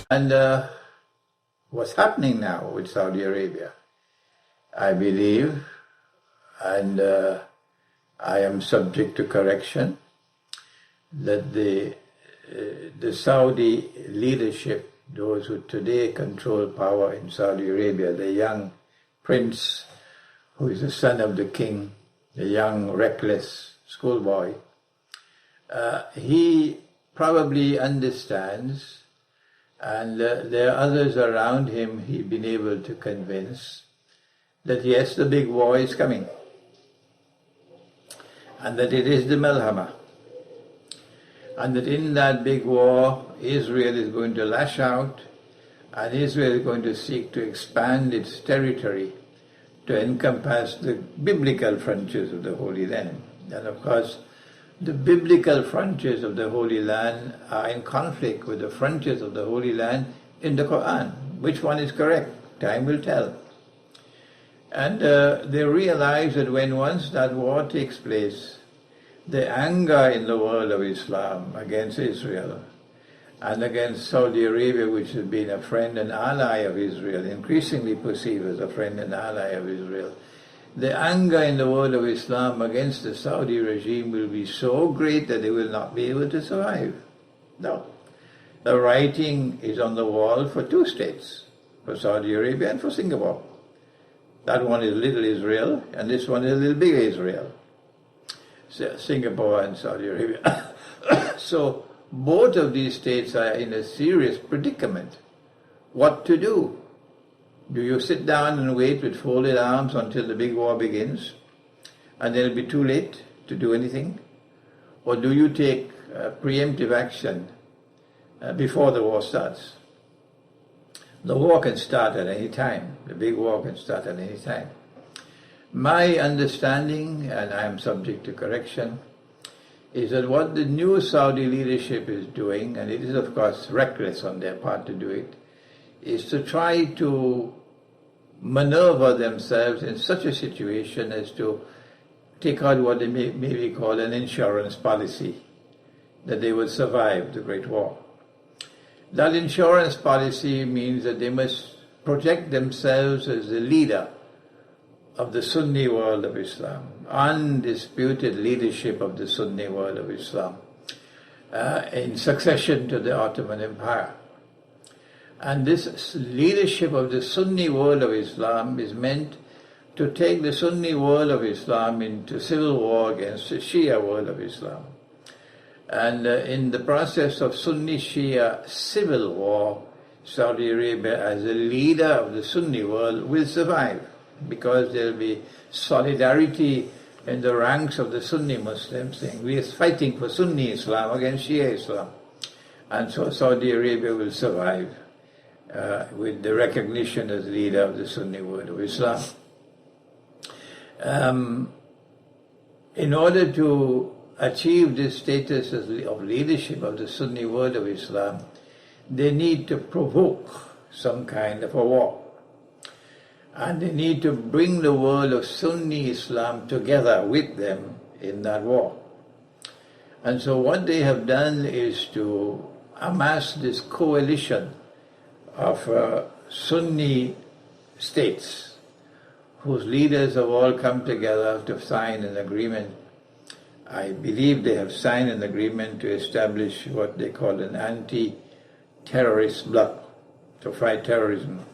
And what's happening now with Saudi Arabia, I believe, and I am subject to correction, that the Saudi leadership, those who today control power in Saudi Arabia, the young prince who is the son of the king, the young reckless schoolboy, he probably understands, and there are others around him he's been able to convince, that yes, the big war is coming, and that it is the Malhama, and that in that big war Israel is going to lash out, and Israel is going to seek to expand its territory to encompass the biblical frontiers of the Holy Land. And of course, the biblical frontiers of the Holy Land are in conflict with the frontiers of the Holy Land in the Quran. Which one is correct? Time will tell. And they realize that when once that war takes place, the anger in the world of Islam against Israel and against Saudi Arabia, which has been a friend and ally of Israel, increasingly perceived as a friend and ally of Israel, the anger in the world of Islam against the Saudi regime will be so great that they will not be able to survive. No. The writing is on the wall for two states, for Saudi Arabia and for Singapore. That one is Little Israel, and this one is Little Bigger Israel. Singapore and Saudi Arabia. So both of these states are in a serious predicament. What to do? Do you sit down and wait with folded arms until the big war begins, and then it'll be too late to do anything? Or do you take preemptive action before the war starts? The war can start at any time. The big war can start at any time. My understanding, and I am subject to correction, is that what the new Saudi leadership is doing, and it is of course reckless on their part to do it, is to try to maneuver themselves in such a situation as to take out what they maybe call an insurance policy, that they will survive the Great War. That insurance policy means that they must project themselves as the leader of the Sunni world of Islam, undisputed leadership of the Sunni world of Islam, in succession to the Ottoman Empire. And this leadership of the Sunni world of Islam is meant to take the Sunni world of Islam into civil war against the Shia world of Islam. And in the process of Sunni-Shia civil war, Saudi Arabia as a leader of the Sunni world will survive, because there will be solidarity in the ranks of the Sunni Muslims saying we are fighting for Sunni Islam against Shia Islam. And so Saudi Arabia will survive with the recognition as leader of the Sunni world of Islam. In order to achieve this status of leadership of the Sunni world of Islam, they need to provoke some kind of a war. And they need to bring the world of Sunni Islam together with them in that war. And so what they have done is to amass this coalition of Sunni states whose leaders have all come together to sign an agreement. I believe they have signed an agreement to establish what they call an anti-terrorist bloc to fight terrorism.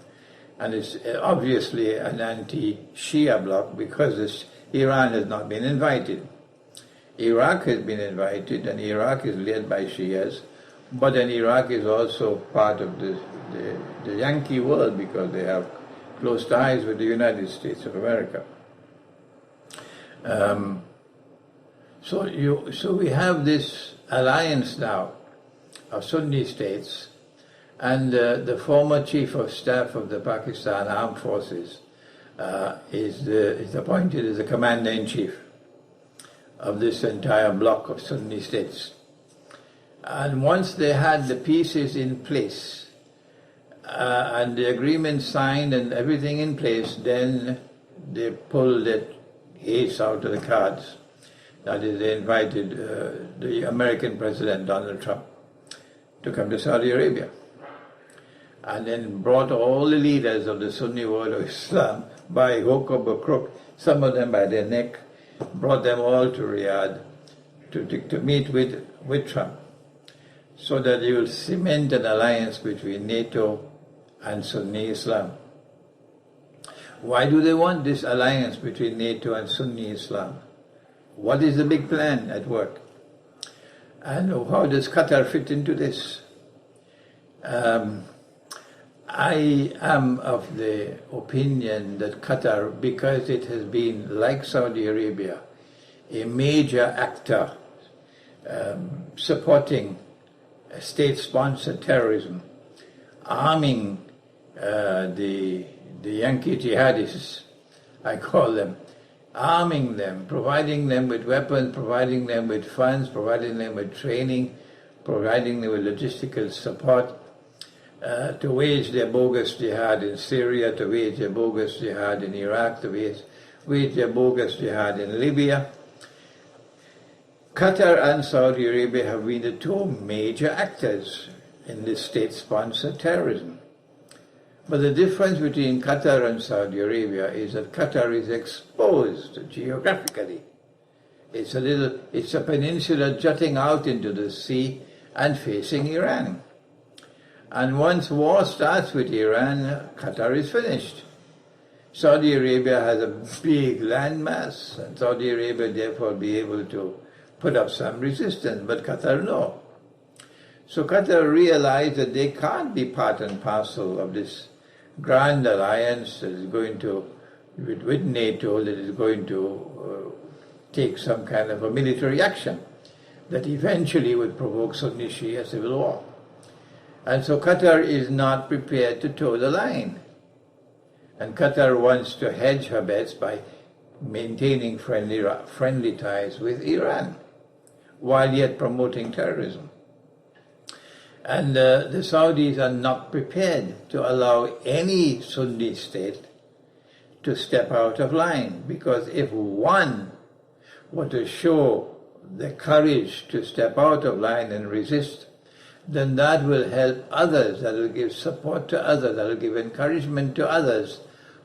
And it's obviously an anti-Shia bloc because Iran has not been invited. Iraq has been invited, and Iraq is led by Shias, but then Iraq is also part of the Yankee world because they have close ties with the United States of America. So we have this alliance now of Sunni states, and the former Chief of Staff of the Pakistan Armed Forces is appointed as the Commander-in-Chief of this entire bloc of Sunni states. And once they had the pieces in place and the agreement signed and everything in place, then they pulled the ace out of the cards. That is, they invited the American President Donald Trump to come to Saudi Arabia, and then brought all the leaders of the Sunni world of Islam by hook or by crook, some of them by their neck, brought them all to Riyadh to meet with Trump, so that he will cement an alliance between NATO and Sunni Islam. Why do they want this alliance between NATO and Sunni Islam? What is the big plan at work? And how does Qatar fit into this? I am of the opinion that Qatar, because it has been, like Saudi Arabia, a major actor supporting state-sponsored terrorism, arming the Yankee jihadists, I call them, arming them, providing them with weapons, providing them with funds, providing them with training, providing them with logistical support, to wage their bogus jihad in Syria, to wage their bogus jihad in Iraq, to wage their bogus jihad in Libya. Qatar and Saudi Arabia have been the two major actors in this state-sponsored terrorism. But the difference between Qatar and Saudi Arabia is that Qatar is exposed geographically. It's a peninsula jutting out into the sea and facing Iran. And once war starts with Iran, Qatar is finished. Saudi Arabia has a big landmass, and Saudi Arabia therefore will be able to put up some resistance, but Qatar no. So Qatar realized that they can't be part and parcel of this grand alliance that is going to, with NATO, that is going to take some kind of a military action that eventually would provoke Sunni Shia civil war. And so Qatar is not prepared to toe the line. And Qatar wants to hedge her bets by maintaining friendly ties with Iran, while yet promoting terrorism. And the Saudis are not prepared to allow any Sunni state to step out of line, because if one were to show the courage to step out of line and resist, then that will help others, that will give support to others, that will give encouragement to others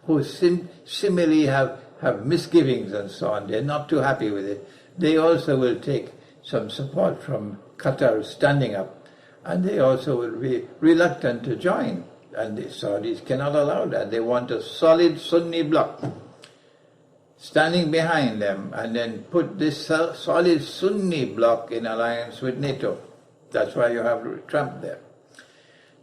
who similarly have misgivings and so on. They're not too happy with it. They also will take some support from Qatar standing up, and they also will be reluctant to join. And the Saudis cannot allow that. They want a solid Sunni bloc standing behind them, and then put this solid Sunni bloc in alliance with NATO. That's why you have Trump there.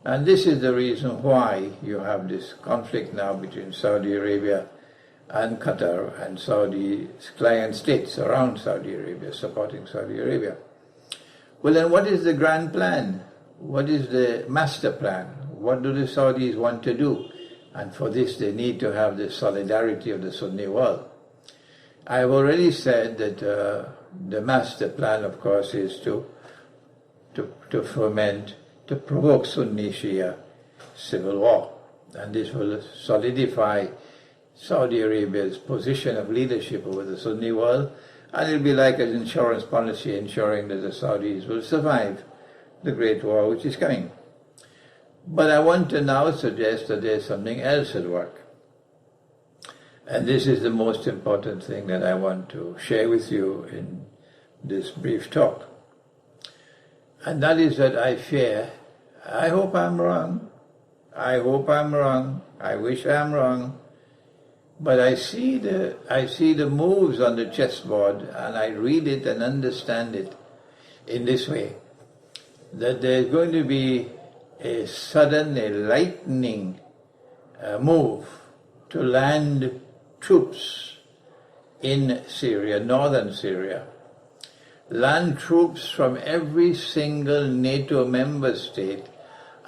And this is the reason why you have this conflict now between Saudi Arabia and Qatar and Saudi client states around Saudi Arabia, supporting Saudi Arabia. Well, then what is the grand plan? What is the master plan? What do the Saudis want to do? And for this they need to have the solidarity of the Sunni world. I have already said that the master plan, of course, is to foment, to provoke Sunni Shia civil war. And this will solidify Saudi Arabia's position of leadership over the Sunni world, and it will be like an insurance policy ensuring that the Saudis will survive the great war which is coming. But I want to now suggest that there's something else at work. And this is the most important thing that I want to share with you in this brief talk. And that is that I fear, I hope I'm wrong, I wish I'm wrong, but I see the moves on the chessboard, and I read it and understand it in this way, that there's going to be a lightning move to land troops in Syria, northern Syria, land troops from every single NATO member state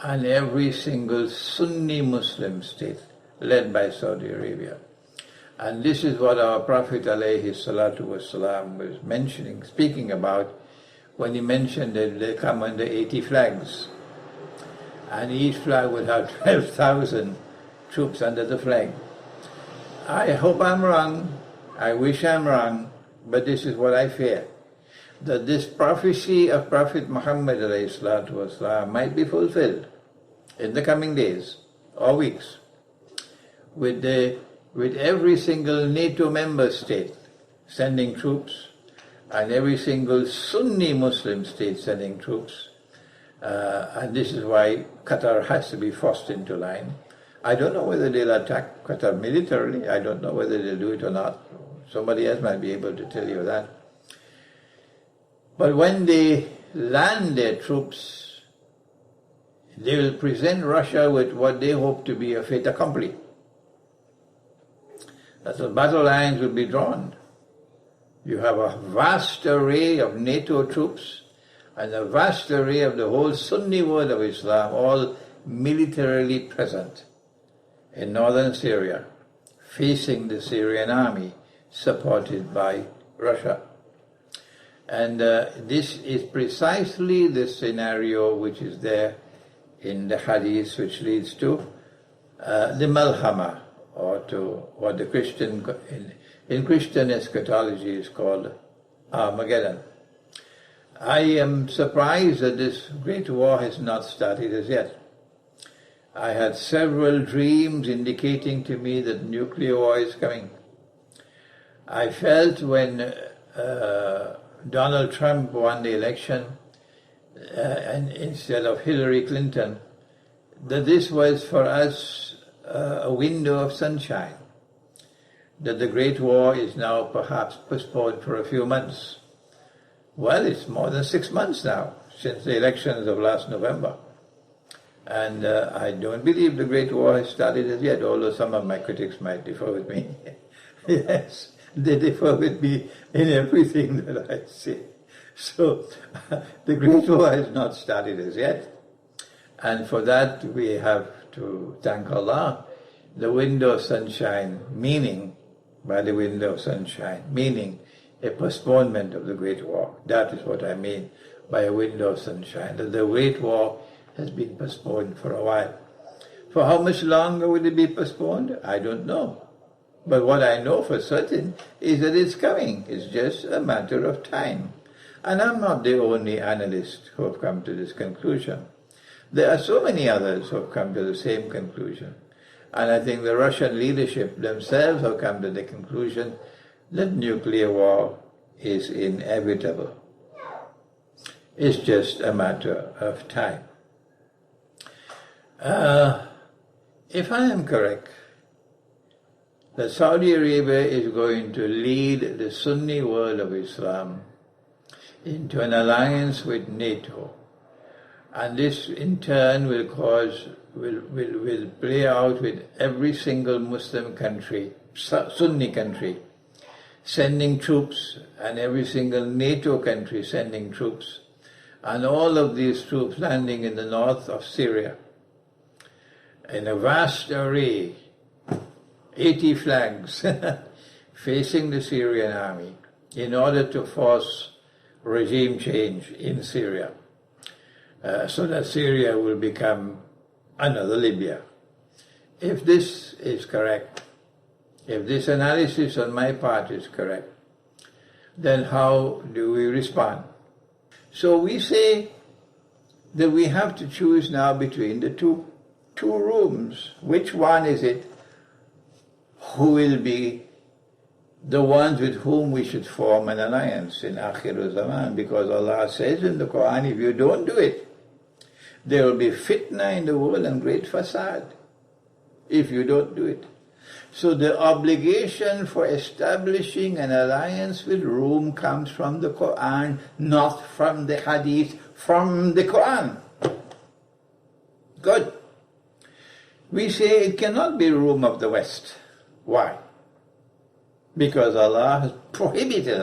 and every single Sunni Muslim state led by Saudi Arabia. And this is what our Prophet ﷺ was speaking about when he mentioned that they come under 80 flags. And each flag would have 12,000 troops under the flag. I hope I'm wrong, I wish I'm wrong, but this is what I fear, that this prophecy of Prophet Muhammad ﷺ might be fulfilled in the coming days or weeks, with every single NATO member state sending troops, and every single Sunni Muslim state sending troops. And this is why Qatar has to be forced into line. I don't know whether they'll attack Qatar militarily. I don't know whether they'll do it or not. Somebody else might be able to tell you that. But when they land their troops, they will present Russia with what they hope to be a fait accompli. That the battle lines will be drawn. You have a vast array of NATO troops and a vast array of the whole Sunni world of Islam, all militarily present in northern Syria, facing the Syrian army, supported by Russia. And this is precisely the scenario which is there in the hadith, which leads to the Malhama, or to what the Christian, in Christian eschatology is called Armageddon. I am surprised that this great war has not started as yet. I had several dreams indicating to me that nuclear war is coming. I felt when Donald Trump won the election, and instead of Hillary Clinton, that this was for us a window of sunshine, that the Great War is now perhaps postponed for a few months. Well, it's more than 6 months now, since the elections of last November. And I don't believe the Great War has started as yet, although some of my critics might differ with me. Yes, they differ with me in everything that I say. So, the Great War has not started as yet. And for that we have to thank Allah. The window of sunshine, meaning, by the window of sunshine, meaning a postponement of the Great War. That is what I mean by a window of sunshine, that the Great War has been postponed for a while. For how much longer will it be postponed? I don't know. But what I know for certain is that it's coming. It's just a matter of time. And I'm not the only analyst who have come to this conclusion. There are so many others who have come to the same conclusion. And I think the Russian leadership themselves have come to the conclusion that nuclear war is inevitable. It's just a matter of time. If I am correct, that Saudi Arabia is going to lead the Sunni world of Islam into an alliance with NATO, and this in turn will play out with every single Muslim country, Sunni country, sending troops, and every single NATO country sending troops, and all of these troops landing in the north of Syria in a vast array, 80 flags facing the Syrian army in order to force regime change in Syria, so that Syria will become another Libya. If this is correct, if this analysis on my part is correct, then how do we respond? So we say that we have to choose now between the two rooms. Which one is it? Who will be the ones with whom we should form an alliance in Akhir Zaman? Because Allah says in the Quran, if you don't do it, there will be fitna in the world and great fasad if you don't do it. So the obligation for establishing an alliance with Rome comes from the Quran, not from the Hadith, from the Quran. Good. We say it cannot be Rome of the West. Why? Because Allah has prohibited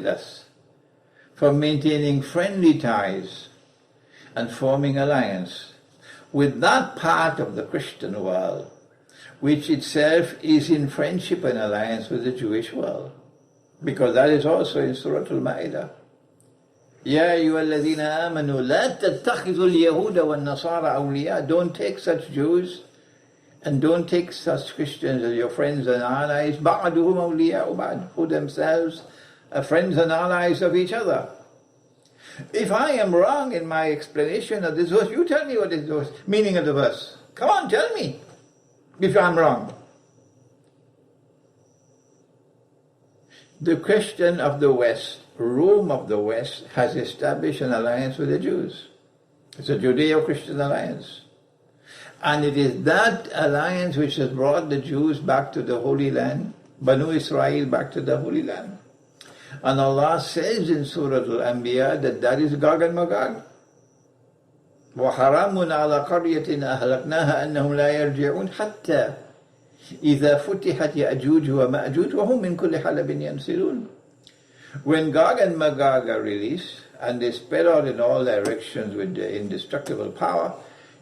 us from maintaining friendly ties and forming alliance with that part of the Christian world which itself is in friendship and alliance with the Jewish world. Because that is also in Surah Al-Ma'idah. Ya ayyuhalladhina amanu la tattakhidhu al-yahuda wan-nasara awliya. Don't take such Jews And don't take such Christians as your friends and allies, بَعْدُهُمْ أَوْلِيَاءُ بَعْدُ, who themselves are friends and allies of each other. If I am wrong in my explanation of this verse, you tell me what is the meaning of the verse. Come on, tell me if I'm wrong. The Christian of the West, Rome of the West, has established an alliance with the Jews. It's a Judeo-Christian alliance. And it is that alliance which has brought the Jews back to the Holy Land, Banu Israel back to the Holy Land. And Allah says in Surah Al-Anbiya that is Gog and Magog. وَحَرَامٌ عَلَى قَرْيَةٍ أَهْلَكْنَاهَا أَنَّهُمْ لَا يَرْجِعُونَ حَتَّى إِذَا فُتِحَتْ يَأْجُوجُ وَمَأْجُوجُ وَهُمْ مِنْ كُلِّ حَلَبٍ يَنْسِلُونَ. When Gog and Magog are released, and they spread out in all directions with their indestructible power,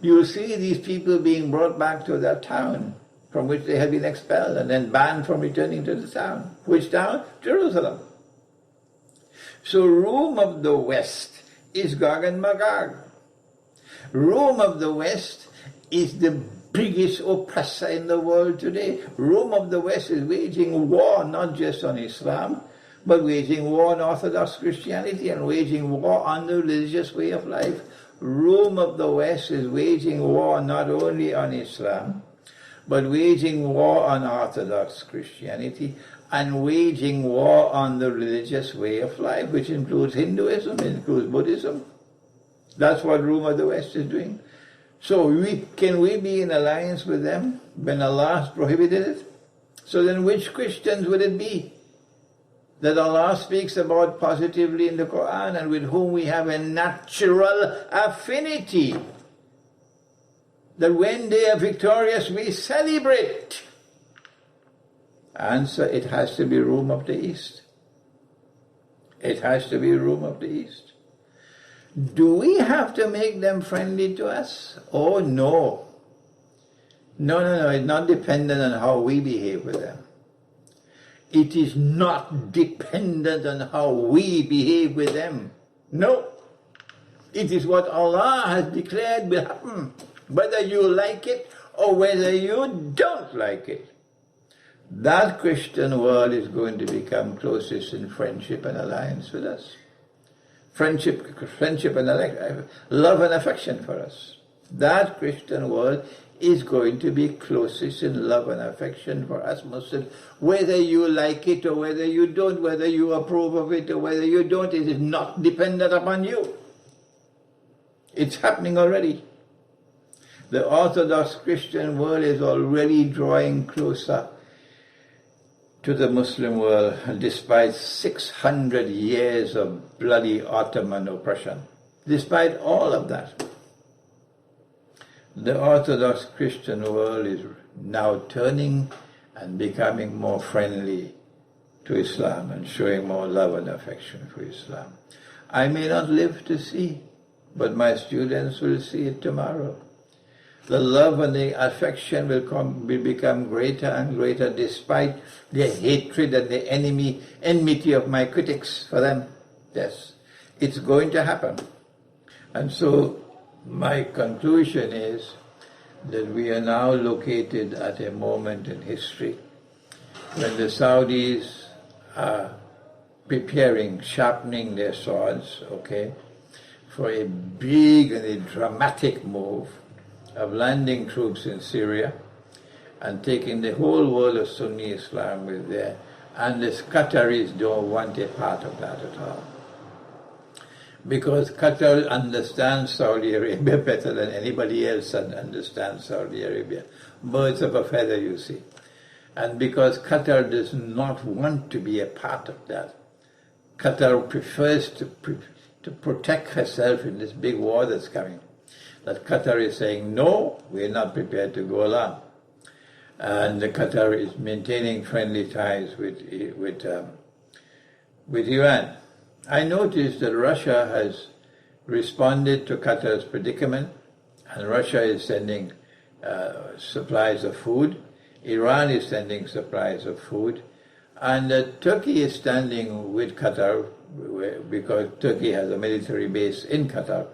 you will see these people being brought back to their town from which they had been expelled and then banned from returning to the town. Which town? Jerusalem. So Rome of the West is Gog and Magog. Rome of the West is the biggest oppressor in the world today. Rome of the West is waging war not just on Islam, but waging war on Orthodox Christianity and waging war on the religious way of life. Rome of the West is waging war not only on Islam, but waging war on Orthodox Christianity and waging war on the religious way of life, which includes Hinduism, includes Buddhism. That's what Rome of the West is doing. So can we be in alliance with them when Allah has prohibited it? So then which Christians would it be that Allah speaks about positively in the Quran and with whom we have a natural affinity? That when they are victorious we celebrate. Answer, it has to be Rome of the East. It has to be Rome of the East. Do we have to make them friendly to us? Oh no. No, it's not dependent on how we behave with them. It is not dependent on how we behave with them. No. It is what Allah has declared will happen, whether you like it or whether you don't like it. That Christian world is going to become closest in friendship and alliance with us. Friendship and love and affection for us. That Christian world is going to be closest in love and affection for us Muslims, whether you like it or whether you don't, whether you approve of it or whether you don't. It is not dependent upon you. It's happening already. The Orthodox Christian world is already drawing closer to the Muslim world, despite 600 years of bloody Ottoman oppression. Despite all of that, the Orthodox Christian world is now turning and becoming more friendly to Islam and showing more love and affection for Islam. I may not live to see, but my students will see it tomorrow. The love and the affection will become greater and greater despite the hatred and the enmity of my critics for them. Yes, it's going to happen. And so my conclusion is that we are now located at a moment in history when the Saudis are preparing, sharpening their swords, for a big and a dramatic move of landing troops in Syria and taking the whole world of Sunni Islam with there. And the Qataris don't want a part of that at all. Because Qatar understands Saudi Arabia better than anybody else understands Saudi Arabia. Birds of a feather, you see. And because Qatar does not want to be a part of that, Qatar prefers to protect herself in this big war that's coming. That Qatar is saying, no, we're not prepared to go along. And Qatar is maintaining friendly ties with Iran. I noticed that Russia has responded to Qatar's predicament, and Russia is sending supplies of food. Iran is sending supplies of food. And Turkey is standing with Qatar because Turkey has a military base in Qatar.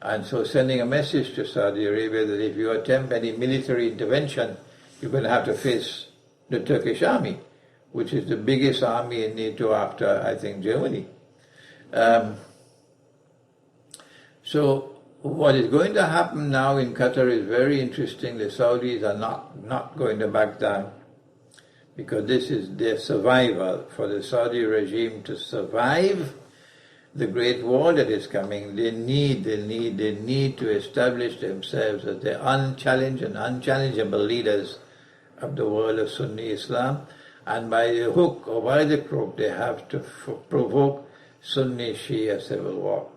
And so sending a message to Saudi Arabia that if you attempt any military intervention, you're going to have to face the Turkish army, which is the biggest army in NATO after, I think, Germany. So what is going to happen now in Qatar is very interesting. The Saudis are not going to back down, because this is their survival. For the Saudi regime to survive the great war that is coming, they need to establish themselves as the unchallenged and unchallengeable leaders of the world of Sunni Islam, and by the hook or by the crook they have to provoke Sunni Shia civil war.